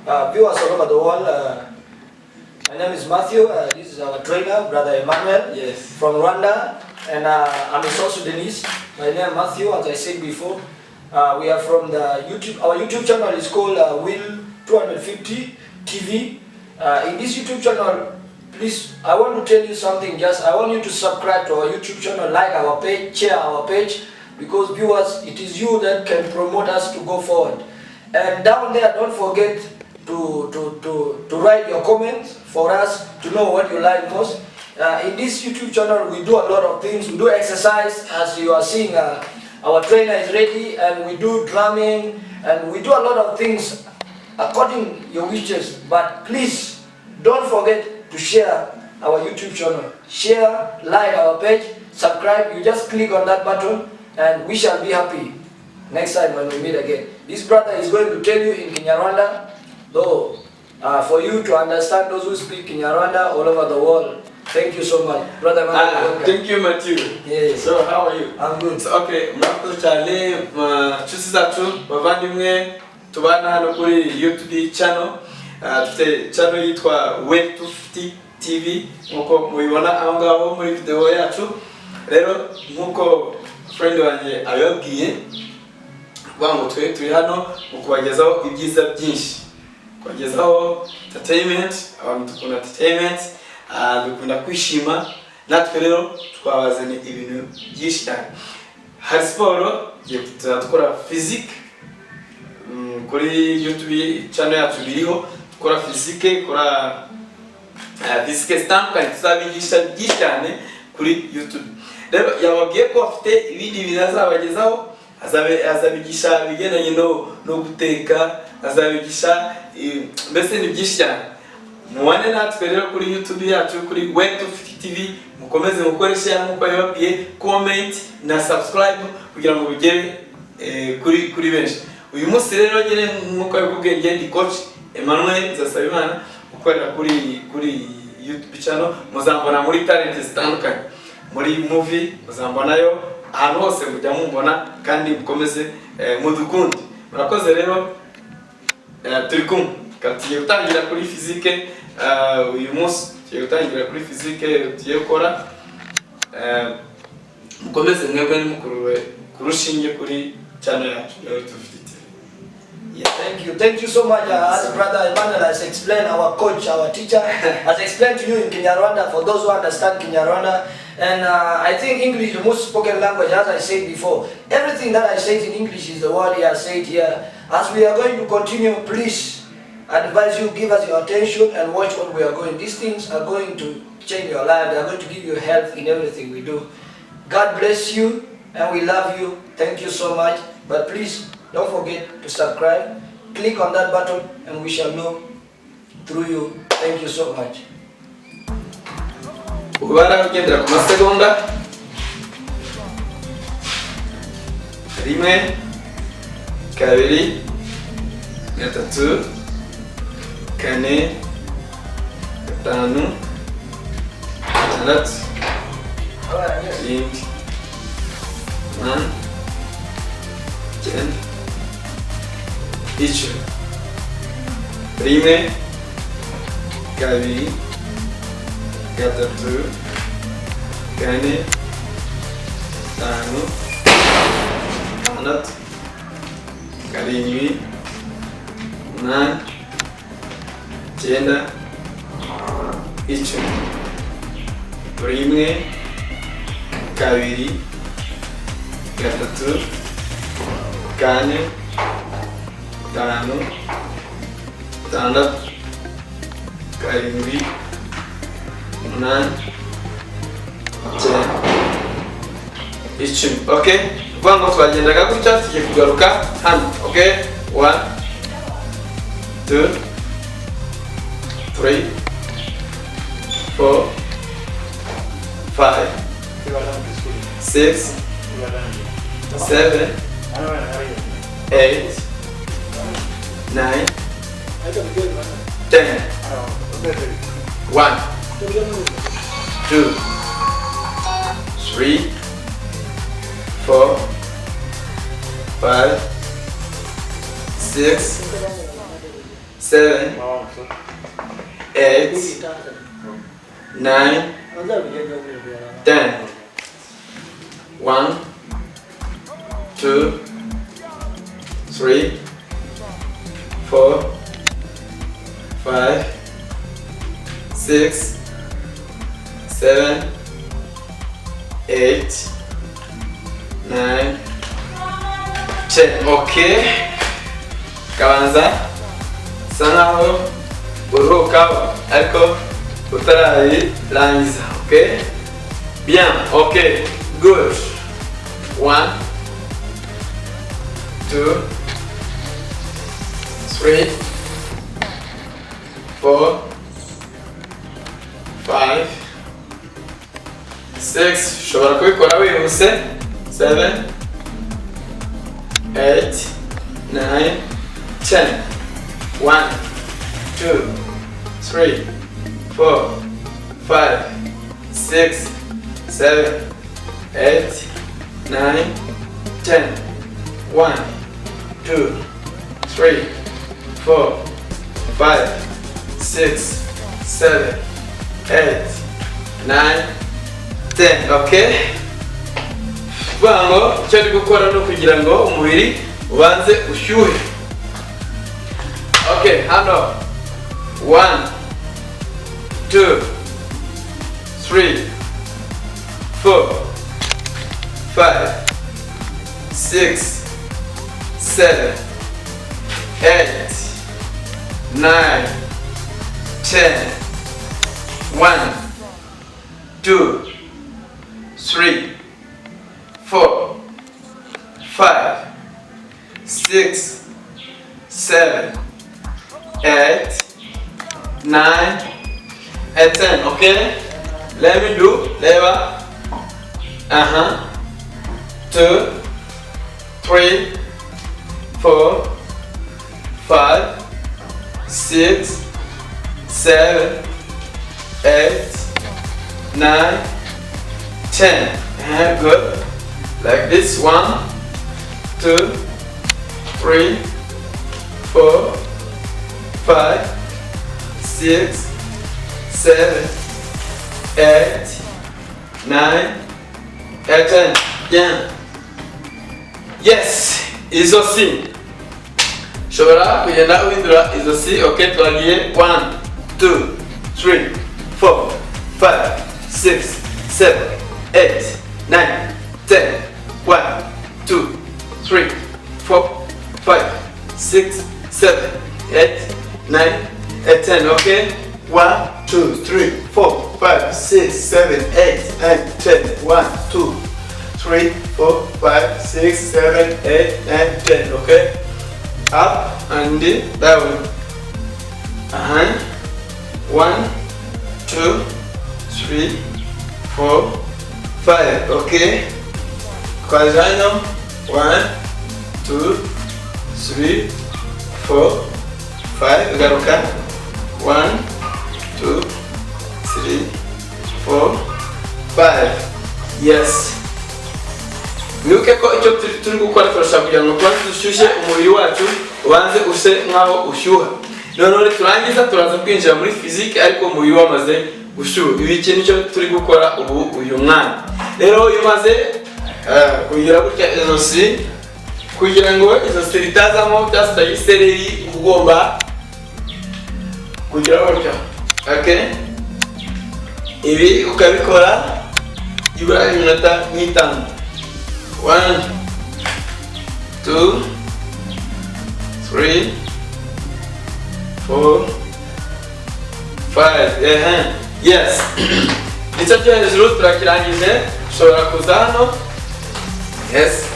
viewers all over the world. My name is Matthew. This is our trainer, Brother Emmanuel, from Rwanda, and I'm a South Sudanese. My name is Matthew, as I said before. We are from the YouTube. Our YouTube channel is called Will 250 TV. In this YouTube channel, please, I want to tell you something. I want you to subscribe to our YouTube channel, like our page, share our page, because viewers, it is you that can promote us to go forward. And down there, don't forget to write your comments for us to know what you like most. In this YouTube channel, we do a lot of things. We do exercise, as you are seeing. Our trainer is ready, and we do drumming, and we do a lot of things according to your wishes. But please, don't forget to share our YouTube channel. Share, like our page, subscribe. You just click on that button, and we shall be happy next time when we meet again. This brother is going to tell you in Kinyarwanda, though, for you to understand those who speak Kinyarwanda all over the world. Thank you so much, brother. Thank you, Matthew. Yes. So how are you? I'm good. So, okay, murakoze cyane nshuti zacu bavandimwe tubana hano kuri YouTube channel. Dufite channel yitwa Wave.video TV nkuko mubibona aho ngaho muri video yacu. Rero nkuko friend wanjye ababwiye ngo turi hano mu kubagezaho ibyiza byinshi, kubagezaho entertainment, abantu dukunda entertainment, dukunda kwishima. Natwe rero twabazanye ibintu byinshi cyane. Hari siporo, tuzakora physique kuri YouTube channel yacu biriho, dukora physique, dukora physique zitandukanye, tuzabigisha byinshi cyane kuri YouTube. Rero yababwiye ko afite ibindi bintu azabagezaho, azabigisha bigendanye no guteka, azabigisha mbese ni byinshi cyane. Mubane natwe rero kuri YouTube yacu kuri Wave.video TV, mukomeze mukoreshe nkuko yababwiye, comment na subscribe kugira ngo bigere kuri benshi. Uyu munsi rero nyine nkuko yabikubwiye ngiye ndi coach Emmanuel Zasabimana ukorera kuri YouTube channel. Muzambona muri talent zitandukanye, muri movie muzambonayo, ahantu hose mujya mumbona, kandi mukomeze mudukunde. Murakoze rero, turi kumwe. Tugiye gutangira kuri physique. Uyu munsi tugiye gutangira kuri physique tugiye gukora. Mukomeze mwebwe nimukuruwe kurushinge kuri channel yacu Wave.video. Yeah, thank you so much. As Brother Emmanuel has explained, our coach, our teacher, has explained to you in Kinyarwanda for those who understand Kinyarwanda. And I think English is the most spoken language, as I said before. Everything that I said in English is the word he has said here. As we are going to continue, please advise you, give us your attention and watch what we are going. These things are going to change your life. They are going to give you health in everything we do. God bless you, and we love you. Thank you so much. But please, don't forget to subscribe. Click on that button and we shall know through you. Thank you so much. Ubara ugendera ku masegonda. Rimwe, kabiri, gatatu, kane, gatanu, gatandatu, karindwi, umunani, icyenda, icumi. Rimwe, kabiri, gatatu, kane, gatanu, gatandatu, karindwi, umunani, icyenda, icumi. Rimwe, kabiri, gatatu, kane, gatanu, gatandatu, karindwi, umunani, icyenda, icumi. Okay, vuga ngo twagendaga gutya tugiye kugaruka hano. Okay, 1 2 3 4 5 6 7 8 9 10. 1 2 3 4 5 6 7, 8, 9, 10. 1, 2, 3, 4, 5, 6, 7, 8, 9, 10. Okay. Kabanza sanaho uruhuka ariko utarabirangiza. Okay. Bien. Okay. Good. 1, 2, 3, 4, 5, 6. Ushobora kubikora wihuse. 7, 8, 9, 10. 1, 2, 3, 4, 5, 6, 7, 8, 9, 10. 1, 2, 3, 4, 5, 6, 7, 8, 9, 10. Okay. Bango icyo ndi gukora no kugira ngo umubiri ubanze ushyuhe. Okay, hano 1, 2, 3, 4, 5, 6, 7, 8, 9, 10. 1, 2, 3, 4, 5, 6, 7, 8, 9, and 10. Okay? Let me do. Leva. 2, 3, 4, 5, 6, 7, 8, 9, 10. Good. Like this. 1, 2, 3, 4, 5, 6, 7, 8, 9, 10. Bien. Yes. Izosi. Ushobora kugenda uhindura izosi. Okay, twagiye 1, 2, 3, 4, 5, 6, 7, 8, 9, 10. 1, 2, 3, 4, 5, 6, 7, 8, 9, 10. Okay. 1, 2, 3, 4, 5, 6, 7, 8, 9, 10. 1, 2, 3, 4, 5, 6, 7, 8, 9, 10. Okay. Up and down. 1, 2, 3, 4, 5. Okay. Quadrano. 1, 2, 3, 4, 5. Garuka. 1, 2, 3, 4, 5. Yes. Mwibuke ko icyo turi gukora turashaka kugira ngo tubanze dushyushye umubiri wacu ubanze use nkaho ushyuha. Noneho turangiza turaza kwinjira muri physique ariko umubiri wamaze gushyuha. Ibi kintu cyo turi gukora uyu mwanya. Rero iyo umaze kugira gutya izosi kugira ngo izosi ritazamo cyangwa isereri ugomba kugira gutya. Okay? Ibi ukabikora ibura iminota nk'itanu. 1, 2, 3, 4, 5. Yes. Nicyo cyo hejuru turakirangije. Ushobora kuza hano. Yes.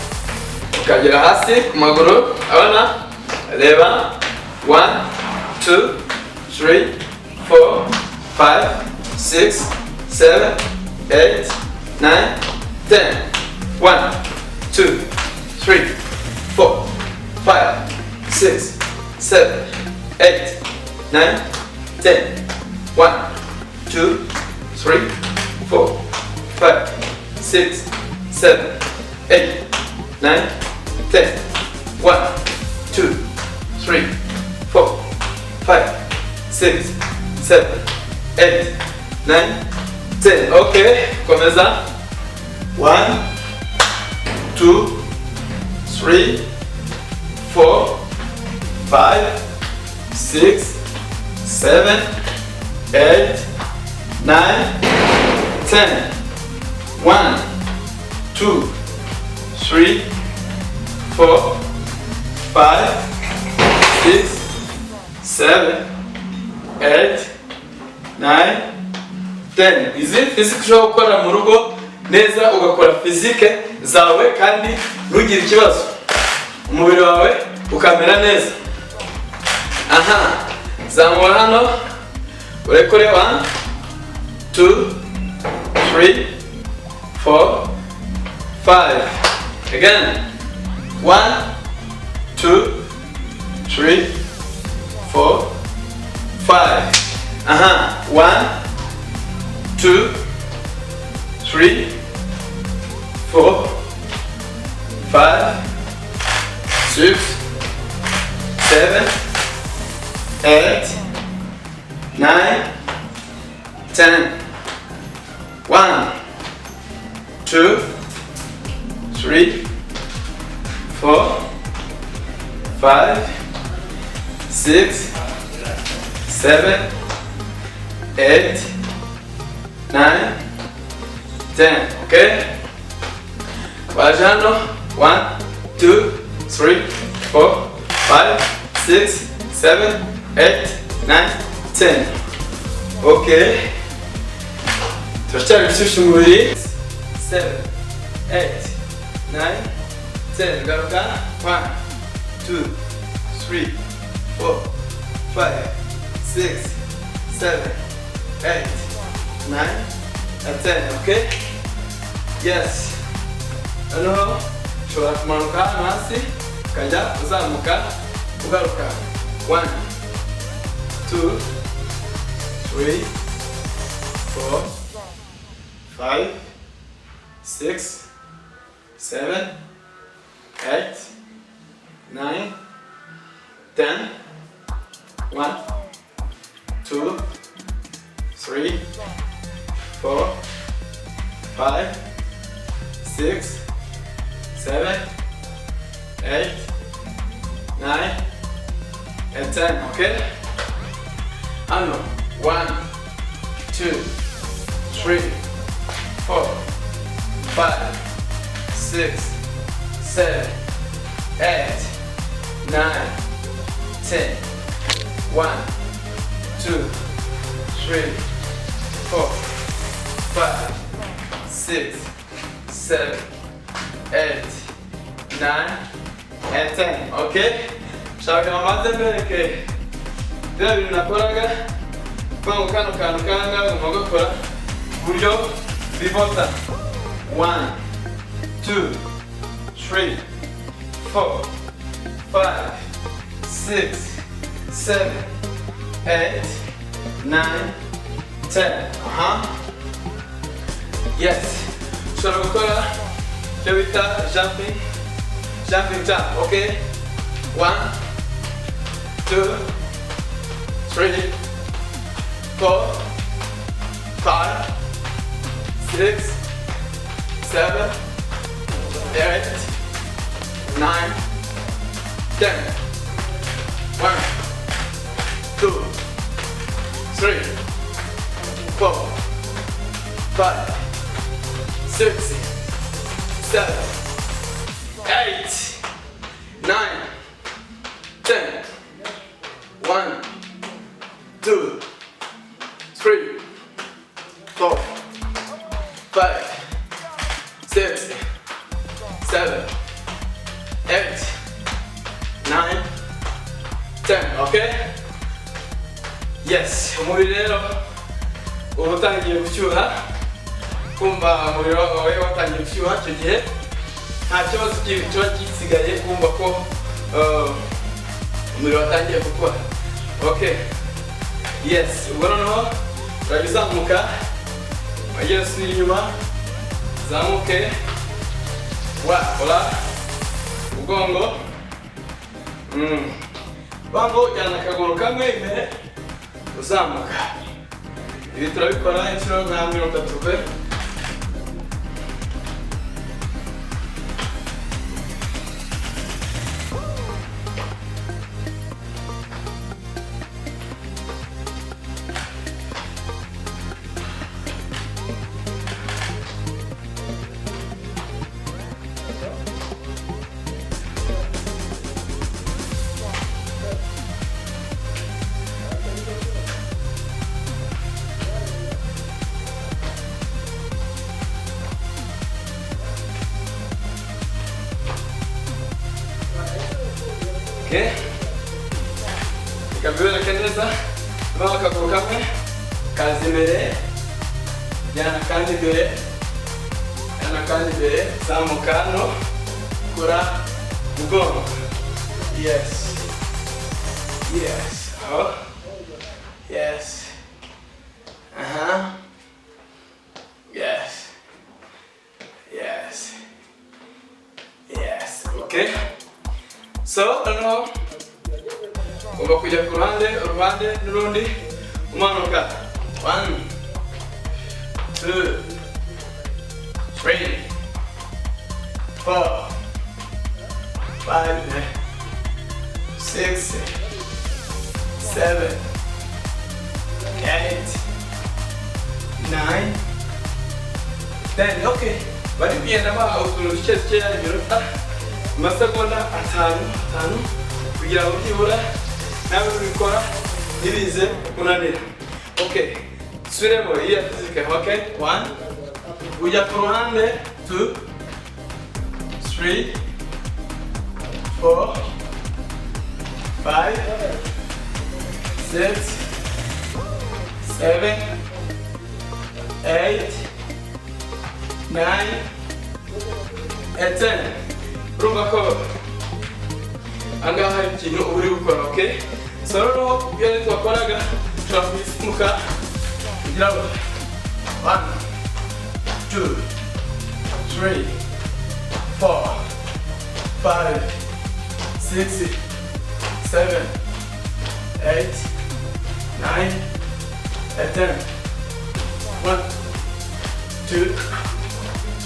Ukagera hasi ku maguru. Abana reba. 1, 2, 3, 4, 5, 6, 7, 8, 9, 10. 1, 2, 3, 4, 5, 6, 7, 8, 9, 10. 1, 2, 3, 4, 5, 6, 7, 8, 9, 10. 1, 2, 3, 4, 6, 7, 8, 9, 10. Okay, komeza. 1, 2, 3, 4, 5, 6, 7, 8, 9, 10. 1, 2, 3, 4, 5, 6, 7, 8, 9, 10. Izi physique ushobora gukora mu rugo neza, ugakora physique zawe kandi ntugire ikibazo, umubiri wawe ukamera neza. Aha, zamura hano urekure. 1, 2, 3, 4, 5. Again. 1, 2, 3, 4, 5. Aha. 1, 2, 3, 4, 5, 6, 7, 8, 9, 10. 1, 2, 3, 4, 5, 6, 7, 8, 9, 10. Okay? Wajano. 1, 2, 3, 4, 5, 6, 7, 8, 9, 10. Okay? Turacyari gushyushya umubiri. 7, 8, 9, 10. Garuka. 1, 2, 3, 4, 5, 6, 7, 8, 9, and 10. Okay? Yes. Hano ushobora kumanuka hasi ukajya uzamuka ugaruka. 1, 2, 3, 4, 5, 6, 7, 8, 9, 10. 1, 2, 3, 4, 5, 6, 7, 8, 9, and 10. Okay? Ano. 1, 2, 3, 4, 5, 6, 7, 8, 9, 10. 1, 2, 3, 4, 5, 6, 7, 8, 9, and 10. Okay? Shaka amaze mbereke bya bintu nakoraga kwangu kano kantu kanga ngomba gukora buryo bivota. 1, 2, 3, 4, 5, 6, 7, 8, 9, 10. Yes. Ushobora gukora icyo bita jumping jump. Okay? 1, 2, 3, 4, 5, 6, 7, 8, 9, 10. 1, 2, 3, 4, 5, 6, 7, 8, 9, 10. 1, 2, 3, 4, 5, 6, 7, 8, 9, 10. Okay? Yes. Umubiri rero uba utangiye gushyuha, kumva umubiri wawe watangiye gushyuha, icyo gihe nta kibazo kiba gisigaye, kumva ko umubiri watangiye gukora. Okay? Yes. Ubwo noneho urajya uzamuka, wagera usubira inyuma, zamuke, wakora umugongo. Bango jyana akaguru kamwe imbere, uzamuka. Ibi turabikora inshuro nka 30 kwe. Okay. Ikabwira keneza baka akaguru kamwe kaza imbere jyana kandi imbere zamuka hano kora mugongo. Yes. Oh. Yes. Yes. Okay. So, uba kujya ku ruhande n'urundi umanuka. 1 2 3 4 5 6 7 8 9 10. Okay, bari kugenda baha utuntu duke iminota amasegonda 5 kugira ngo byibura nawe ubikora ntibize kunanira. Okay, suremo iya fizike. Okay, 1 ujya ku ruhande, 2 3 4 5 6 7 8 9 and 10. Rumba ko angaha hari ikintu uri gukora. Okay, so rero iyo twakoraga turabisimuka kugira ngo 1 2 3 4 5 6 7 8 9 and 10. 1 2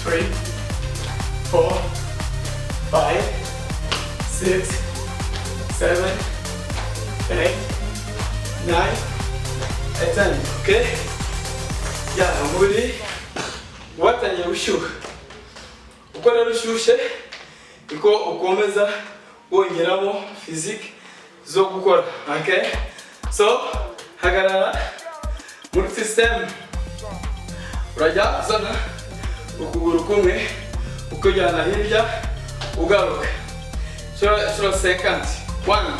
3 4 5 6 7 8 9 and 10. Okay? Yeah, umubiri watangiye gushyuha. Uko rero ushyushye niko ukomeza wongeramo physique zo gukora. Okay? So, hagarara muri system. Urajya uzana ukuguru kumwe ukujyana hirya ugaruka. So 50. 1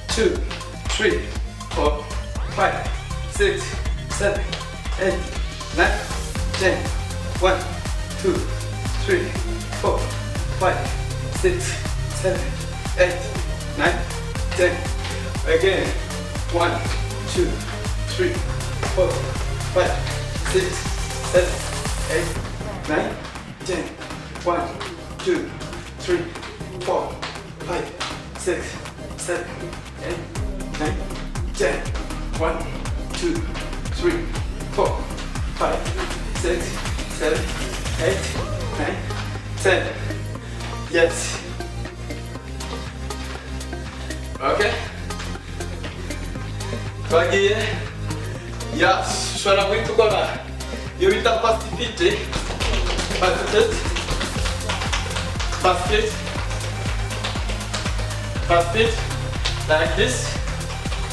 2 3 4 5 6 7 8 9 10. 1 2 3 4 5 6 7 8 9 10. Again. 1 2 3 4 5 6 7 8 9 10. 1 2 3 4 5 6 7 8 9 10. 1 2 3 4 5 6 7 8 9 10. Yes. Okay. Bagiye. Yes. Ushobora guhita ukora iyo bita fast fit. Fast fit. Like this.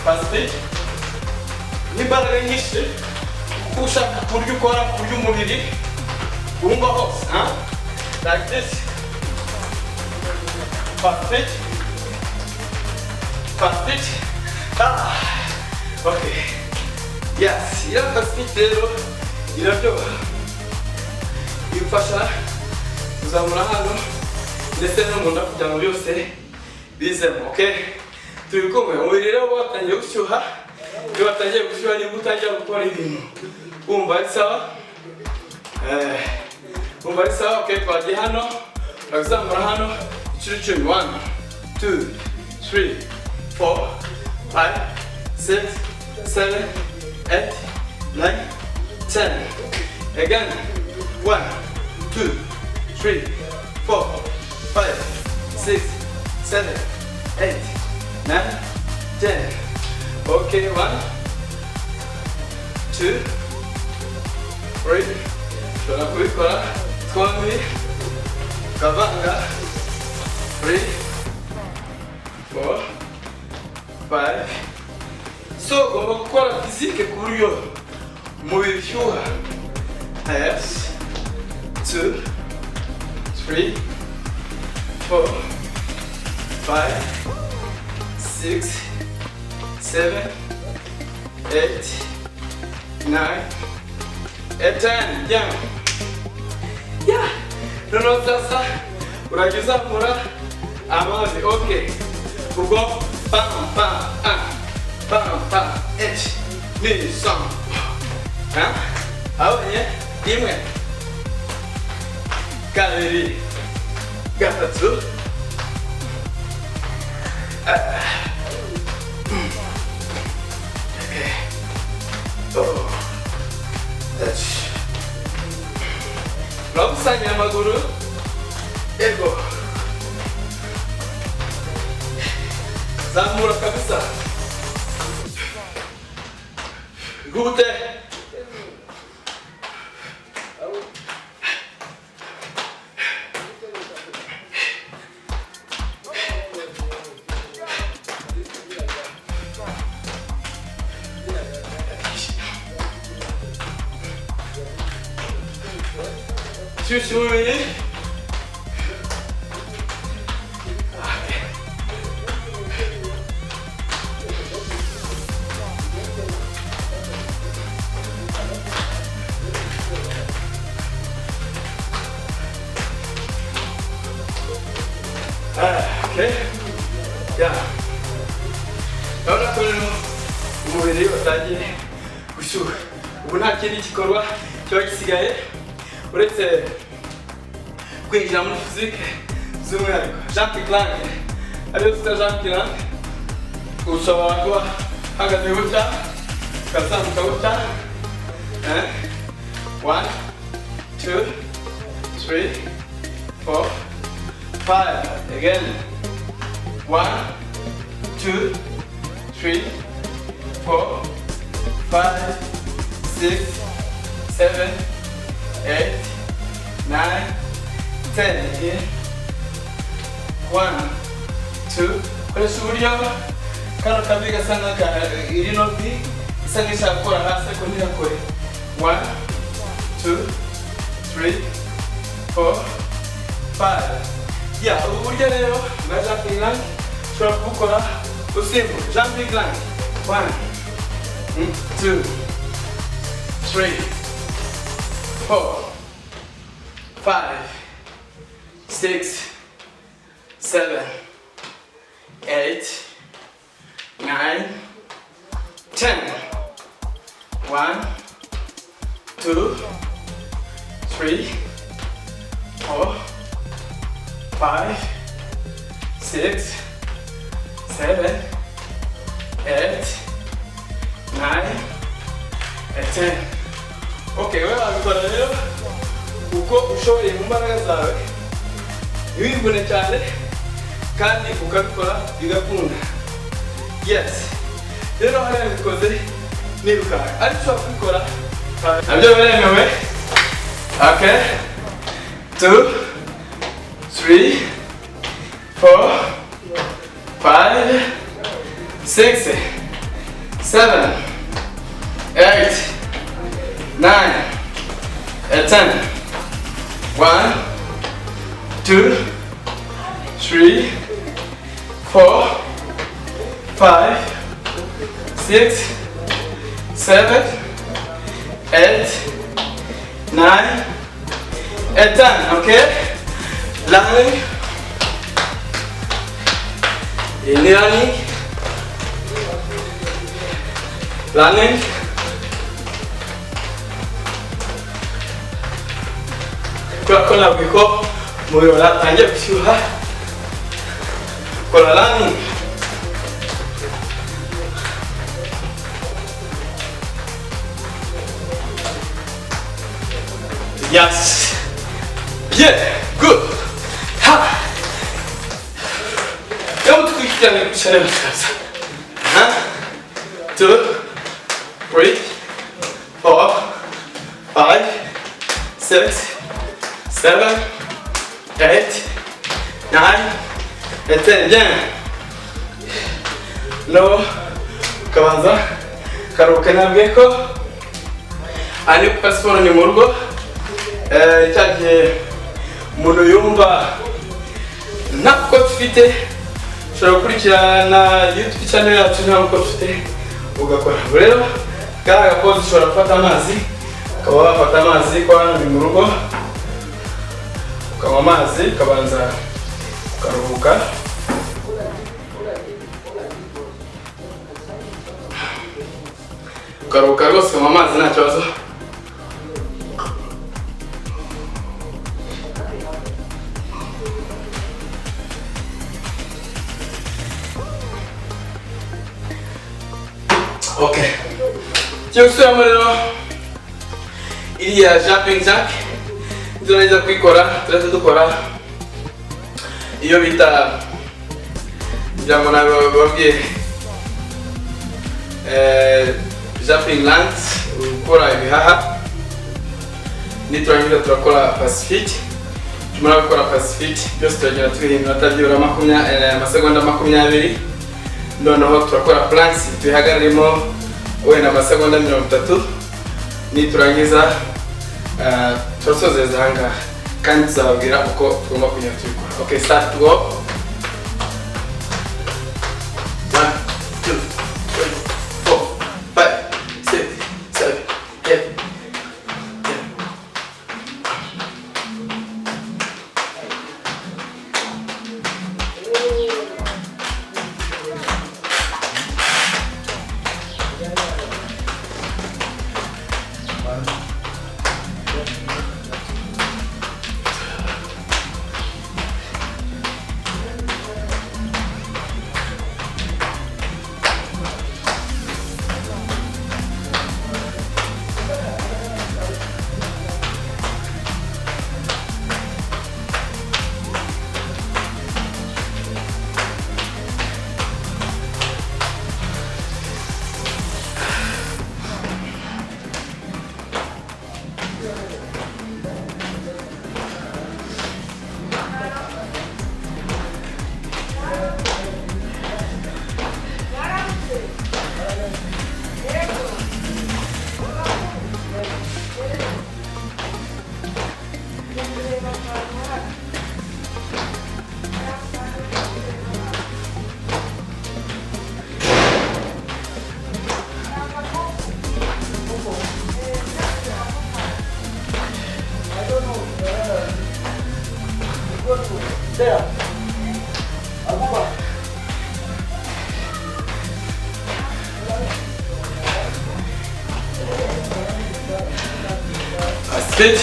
Fast fit. N'imbaraga nyinshi ushaka kurya ukora kurya umubiri wumva hose. Like this. Fast fit. Okay. Yes. Iyo fast fit rero iraryoha. Ifasha kuzamura hano ndetse no mu nda kugira ngo byose bizemo. Okay? Turi kumwe. Umubiri rero watangiye gushyuha. Iyo watangiye gushyuha nibwo utangira gukora ibintu wumva ari sawa. Wumva ari sawa. Okay, twagiye hano urazamura hano inshuro 10. 1 2 3 4 5 6 7 8, 9, 10. Again. 1, 2, 3, 4, 5, 6, 7, 8, 9, 10. Okay, 1, 2, 3. Shora kubikora twombi. Kavanga. 3, 4, 5. So ugomba gukora physique ku buryo umubiri ushyuha. Yes. 2, 3, 4, 5, 6, 7, 8, 9, 10. Yeah. Yeah. Noneho sasa uragizamura amazi. Okay. Ubwo pam pam pam pam ni som. Abonye imwe kabiri gatatu. Okay. Oh. That's. Lobsanya amaguru. Ego. Zamura kabisa. Gute. Shushui. Okay. Yeah. Ahora con el video talle gushuha. Ubu nta kindi gikorwa cyo gisigaye uretse kwinjira muri physique z'umwihariko. Jumping line. Ariyo twita jumping line. Ushobora kuba hagaze gutya, ukazamuka gutya. 1, 2, 3, 4, 5. Again. 1, 2, 3, 4, 5, 6, 7, 8, 9, 10. Again. 1, 2. Koresha uburyo kano kabi gasa nk'aka iri noti isa nk'ishaka gukora hasi ariko ntirakore. 1, 2, 3, 4, 5. Yeah, ubu buryo rero bwa jumping line ushobora kubukora usimbuka. Jumping line. 1, 2, 3, 4, 5, 6, 7, 8, 9, 10. 1, 2, 3, 4, 5, 6, 7, 8, 9, 10. Okay, wewe wabikora rero uko ushoboye mu mbaraga zawe, wivune cyane kandi ukabikora bigakunda. Yes. Rero hariya bikoze nirukanka ariko ushobora kubikora nabyo biremewe. Okay. 2, 3, 4, 5, 6, 7, 8, 9, 10. 1, 2, 3, 4, 5, 6, 7, 8, 9, and 10. Okay? Landing. Inhaling. Landing. Kora biko moyo ratangiye gushyuha. Kora landing. Yes. Yeah. Good. Ha. Kamu tukikutana kuchana sasa. 1, 2, 3, 4, 5, 6, 7, 8, 9, and 10. Bien. No. Kabanza. Karuhuka nabweko. Ani pasiporo ni mu rugo. Cyagiye umuntu yumva ntabwo dufite ushobora gukurikirana YouTube channel yacu ntabwo dufite ugakora rero kara gakoze ushobora gufata amazi ukaba wafata amazi kwa hano ni mu rugo ukanywa amazi ukabanza ukaruhuka rwose ukanywa amazi nta kibazo. Okay. Cyosubiramo rero iriya jumping jack tunaweza kuikora dukora iyo bita jambo nababwiye jumping lunge ukora ibihaha niturangiza turakora pacific tumara gukora pacific byose turagenda twihindura tabyura amasegonda 20 noneho turakora planks tuhagararimo wenda amasegonda 30 niturangiza turasozeza hanga kandi tuzababwira uko tugomba kujya tubikora. Okay, start to go. 1, 2, 3, 4, 5, 6, 7, 8. Sit.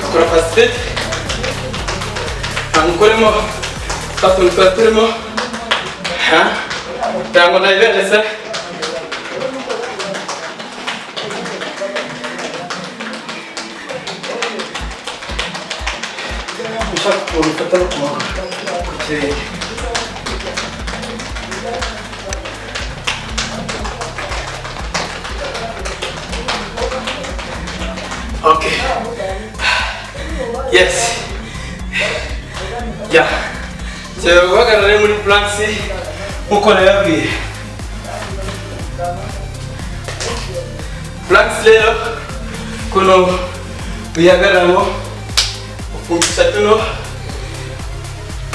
Agora faz sit. Ancoremo. Faço um tratoremo. Tengo na ideia dessa. Puxa por um tratoremo. Okay. Yes. Yeah. So we're gonna remove planks. Uko na yapi? Planks leo kuno biyagaramo ufumbisha tuno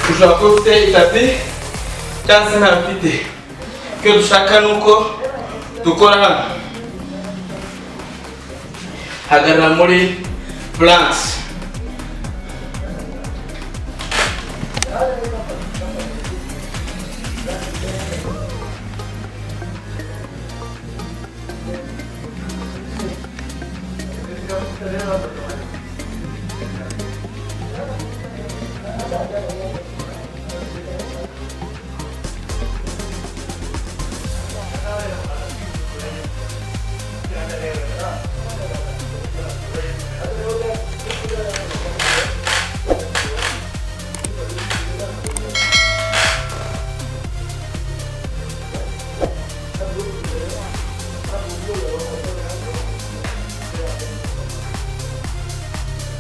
ushaka ufite itapi cyangwa nta mfite cyo dushaka nuko dukora hano hagarara muri planks.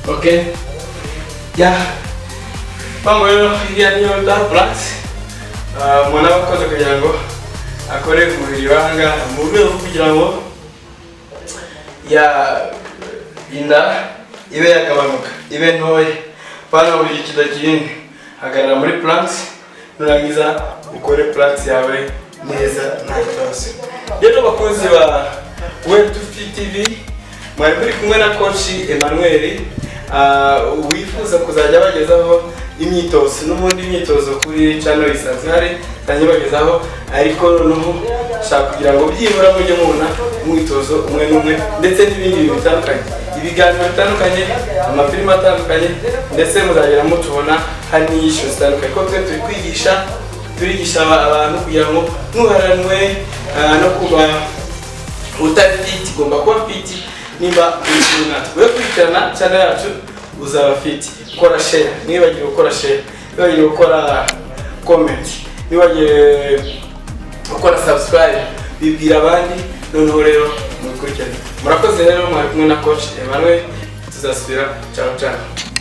Okay. Ya. Pango rero iriya niyo dark blacks. Mwana wakoze kugira ngo akore umubiri wanga mu rwego kugira ngo ya inda ibe yagabanuka ibe ntoya. Pana buri kidakindi hagarara muri planks nurangiza ukore planks yawe neza nta kibazo. Rero bakozi ba Wave.video TV mwari muri kumwe na coach Emmanuel wifuza kuzajya bagezaho imyitozo n'ubundi imyitozo kuri channel isanzwe hari tangiye bagezaho ariko noneho shaka kugira ngo byibura mujye mubona umwitozo umwe n'umwe ndetse n'ibindi bintu bitandukanye ibiganiro bitandukanye amafilime atandukanye ndetse muzagera mutubona hari n'iyisho zitandukanye ko twe turigisha abantu kugira ngo nuharanwe no kuba utari fit ugomba kuba fit nimba urikuna we kwitana channel yacu uzaba fit ukora share nibagiwe gukora share nibagiwe gukora comment nibagiwe gukora subscribe bibwira abandi noneho rero mukurikirane murakoze rero mwari kumwe na coach Emmanuel tuzasubira ciao ciao.